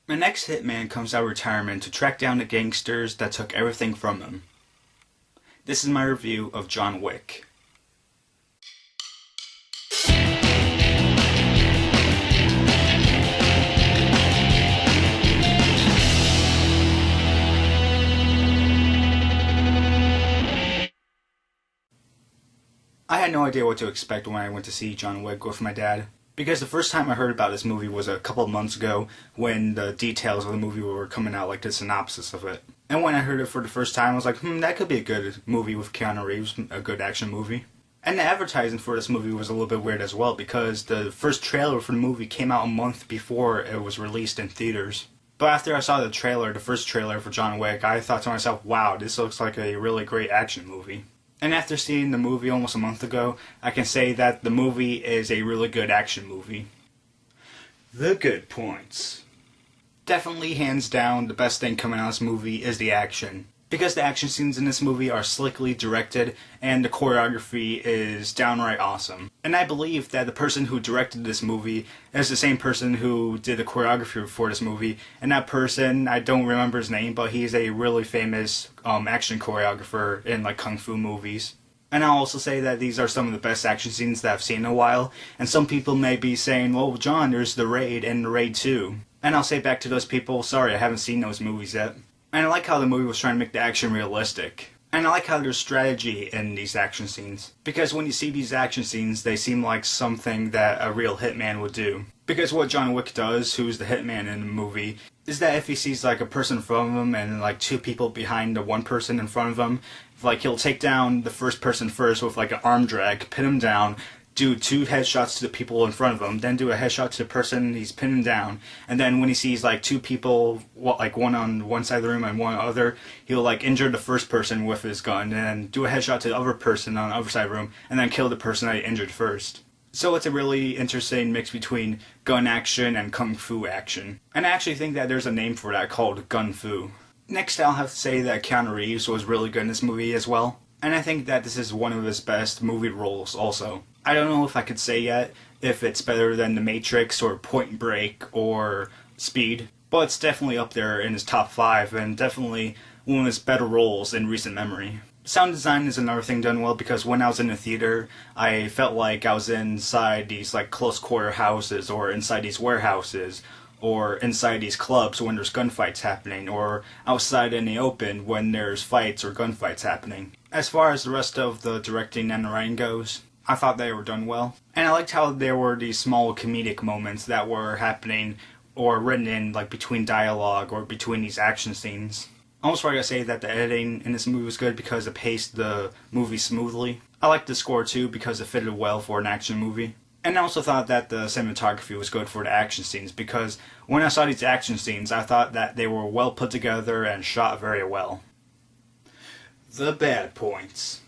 An ex-hitman comes out of retirement to track down the gangsters that took everything from him. This is my review of John Wick. I had no idea what to expect when I went to see John Wick with my dad, because the first time I heard about this movie was a couple of months ago when the details of the movie were coming out, like the synopsis of it. And when I heard it for the first time, I was like, that could be a good movie with Keanu Reeves, a good action movie. And the advertising for this movie was a little bit weird as well, because the first trailer for the movie came out a month before it was released in theaters. But after I saw the trailer, the first trailer for John Wick, I thought to myself, wow, this looks like a really great action movie. And after seeing the movie almost a month ago, I can say that the movie is a really good action movie. The good points. Definitely, hands down, the best thing coming out of this movie is the action. Because the action scenes in this movie are slickly directed, and the choreography is downright awesome. And I believe that the person who directed this movie is the same person who did the choreography for this movie. And that person, I don't remember his name, but he's a really famous action choreographer in like kung fu movies. And I'll also say that these are some of the best action scenes that I've seen in a while. And some people may be saying, well, John, there's The Raid and The Raid 2. And I'll say back to those people, sorry, I haven't seen those movies yet. And I like how the movie was trying to make the action realistic. And I like how there's strategy in these action scenes. Because when you see these action scenes, they seem like something that a real hitman would do. Because what John Wick does, who's the hitman in the movie, is that if he sees like a person in front of him and like two people behind the one person in front of him, like he'll take down the first person first with like an arm drag, pin him down, do two headshots to the people in front of him, then do a headshot to the person he's pinning down, and then when he sees like two people, like one on one side of the room and one other, he'll like injure the first person with his gun, and then do a headshot to the other person on the other side of the room, and then kill the person that he injured first. So it's a really interesting mix between gun action and kung fu action. And I actually think that there's a name for that called gun fu. Next, I'll have to say that Keanu Reeves was really good in this movie as well. And I think that this is one of his best movie roles also. I don't know if I could say yet if it's better than The Matrix or Point Break or Speed, but it's definitely up there in his top 5 and definitely one of his better roles in recent memory. Sound design is another thing done well, because when I was in the theater, I felt like I was inside these like close quarter houses, or inside these warehouses, or inside these clubs when there's gunfights happening, or outside in the open when there's fights or gunfights happening. As far as the rest of the directing and the writing goes, I thought they were done well. And I liked how there were these small comedic moments that were happening or written in like between dialogue or between these action scenes. I almost forgot to say that the editing in this movie was good because it paced the movie smoothly. I liked the score too because it fitted well for an action movie. And I also thought that the cinematography was good for the action scenes, because when I saw these action scenes, I thought that they were well put together and shot very well. The bad points.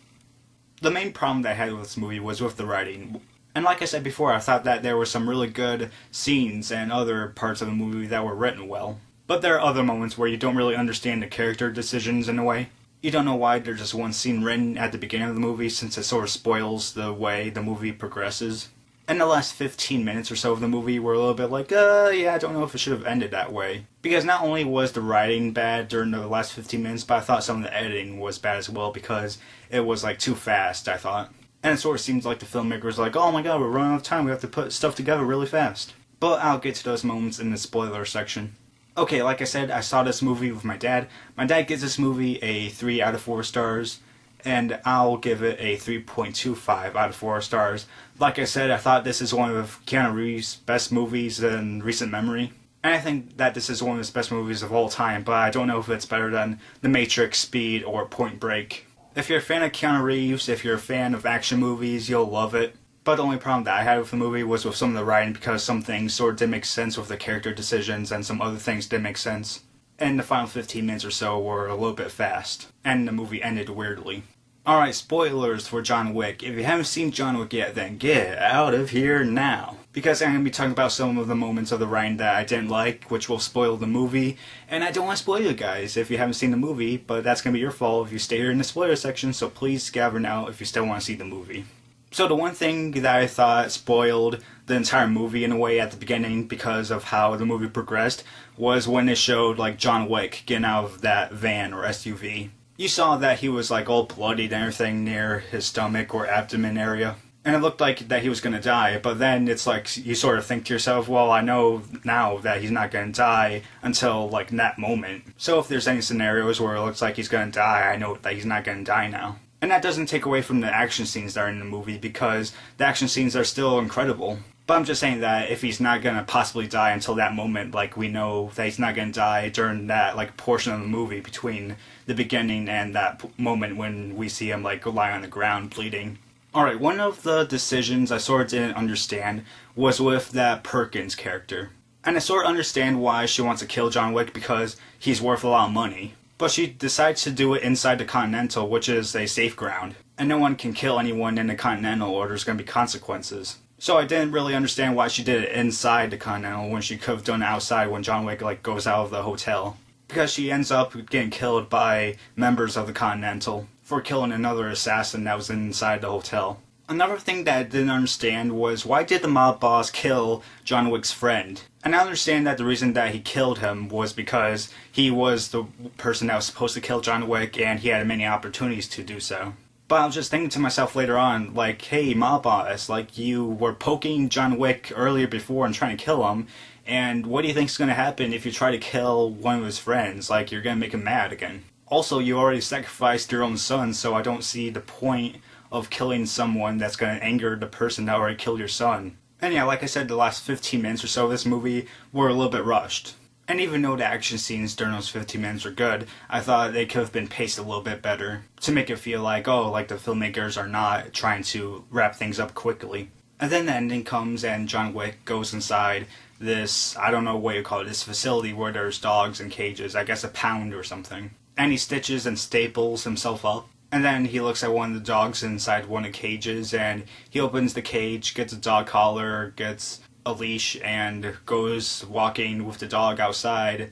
The main problem that I had with this movie was with the writing. And like I said before, I thought that there were some really good scenes and other parts of the movie that were written well. But there are other moments where you don't really understand the character decisions in a way. You don't know why there's just one scene written at the beginning of the movie, since it sort of spoils the way the movie progresses. And the last 15 minutes or so of the movie were a little bit like, yeah, I don't know if it should have ended that way. Because not only was the writing bad during the last 15 minutes, but I thought some of the editing was bad as well, because it was like too fast, I thought. And it sort of seems like the filmmaker was like, oh my god, we're running out of time, we have to put stuff together really fast. But I'll get to those moments in the spoiler section. Okay, like I said, I saw this movie with my dad. My dad gives this movie a 3 out of 4 stars. And I'll give it a 3.25 out of 4 stars. Like I said, I thought this is one of Keanu Reeves' best movies in recent memory. And I think that this is one of his best movies of all time, but I don't know if it's better than The Matrix, Speed, or Point Break. If you're a fan of Keanu Reeves, if you're a fan of action movies, you'll love it. But the only problem that I had with the movie was with some of the writing, because some things sort of didn't make sense with the character decisions, and some other things didn't make sense. And the final 15 minutes or so were a little bit fast, and the movie ended weirdly. Alright, spoilers for John Wick. If you haven't seen John Wick yet, then get out of here now. Because I'm going to be talking about some of the moments of the writing that I didn't like, which will spoil the movie. And I don't want to spoil you guys if you haven't seen the movie, but that's going to be your fault if you stay here in the spoiler section, so please scatter now if you still want to see the movie. So the one thing that I thought spoiled the entire movie in a way at the beginning because of how the movie progressed was when it showed like John Wick getting out of that van or SUV. You saw that he was like all bloodied and everything near his stomach or abdomen area. And it looked like that he was going to die, but then it's like you sort of think to yourself, well, I know now that he's not going to die until like that moment. So if there's any scenarios where it looks like he's going to die, I know that he's not going to die now. And that doesn't take away from the action scenes that are in the movie because the action scenes are still incredible. But I'm just saying that if he's not going to possibly die until that moment, like we know that he's not going to die during that like portion of the movie between the beginning and that moment when we see him like lie on the ground bleeding. Alright, one of the decisions I sort of didn't understand was with that Perkins character. And I sort of understand why she wants to kill John Wick because he's worth a lot of money. But she decides to do it inside the Continental, which is a safe ground. And no one can kill anyone in the Continental or there's going to be consequences. So I didn't really understand why she did it inside the Continental when she could have done it outside when John Wick like goes out of the hotel. Because she ends up getting killed by members of the Continental for killing another assassin that was inside the hotel. Another thing that I didn't understand was why did the mob boss kill John Wick's friend? And I understand that the reason that he killed him was because he was the person that was supposed to kill John Wick and he had many opportunities to do so. But I was just thinking to myself later on, like, hey, mob boss, like, you were poking John Wick earlier before and trying to kill him, and what do you think's going to happen if you try to kill one of his friends? Like, you're going to make him mad again. Also, you already sacrificed your own son, so I don't see the point of killing someone that's going to anger the person that already killed your son. And yeah, like I said, the last 15 minutes or so of this movie were a little bit rushed. And even though the action scenes during those 15 minutes are good, I thought they could have been paced a little bit better to make it feel like, oh, like the filmmakers are not trying to wrap things up quickly. And then the ending comes and John Wick goes inside this, I don't know what you call it, this facility where there's dogs in cages, I guess a pound or something. And he stitches and staples himself up. And then he looks at one of the dogs inside one of the cages and he opens the cage, gets a dog collar, gets a leash, and goes walking with the dog outside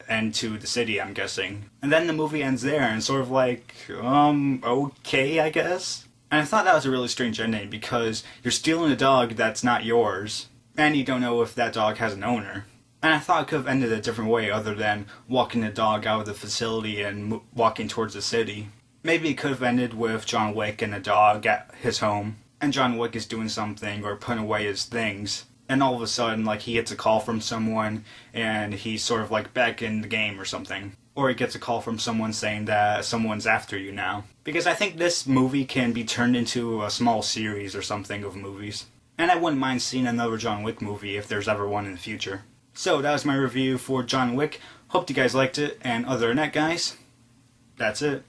and to the city, I'm guessing. And then the movie ends there and sort of like, okay, I guess? And I thought that was a really strange ending because you're stealing a dog that's not yours and you don't know if that dog has an owner. And I thought it could have ended a different way other than walking the dog out of the facility and walking towards the city. Maybe it could have ended with John Wick and the dog at his home, and John Wick is doing something or putting away his things, and all of a sudden, like, he gets a call from someone, and he's sort of, like, back in the game or something. Or he gets a call from someone saying that someone's after you now. Because I think this movie can be turned into a small series or something of movies. And I wouldn't mind seeing another John Wick movie if there's ever one in the future. So, that was my review for John Wick. Hope you guys liked it, and other than that, guys, that's it.